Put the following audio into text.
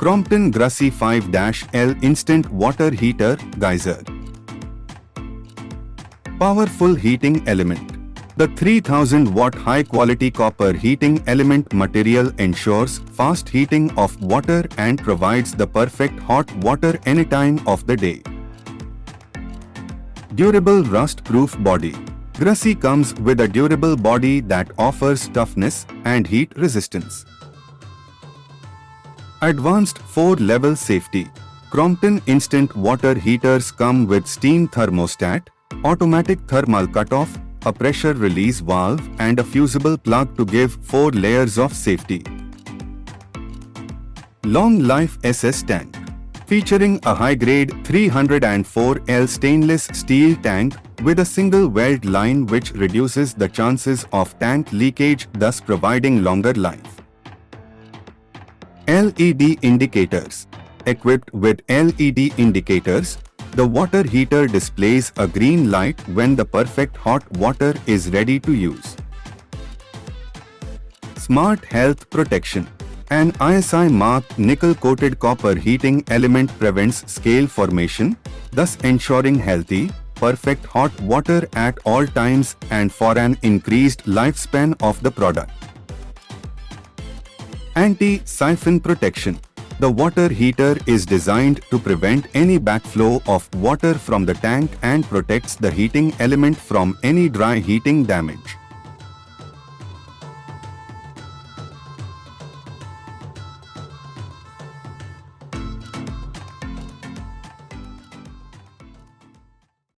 Crompton Gracee 5-L Instant Water Heater Geyser. Powerful heating element. The 3000 watt high quality copper heating element material ensures fast heating of water and provides the perfect hot water anytime of the day. Durable rust-proof body. Gracee comes with a durable body that offers toughness and heat resistance. Advanced 4-level safety. Crompton instant water heaters come with steam thermostat, automatic thermal cutoff, a pressure release valve and a fusible plug to give 4 layers of safety. Long life SS tank. Featuring a high-grade 304L stainless steel tank with a single weld line which reduces the chances of tank leakage, thus providing longer life. LED indicators. Equipped with LED indicators, the water heater displays a green light when the perfect hot water is ready to use. Smart Health Protection. An ISI-marked nickel-coated copper heating element prevents scale formation, thus ensuring healthy, perfect hot water at all times and for an increased lifespan of the product. Anti-siphon protection. The water heater is designed to prevent any backflow of water from the tank and protects the heating element from any dry heating damage.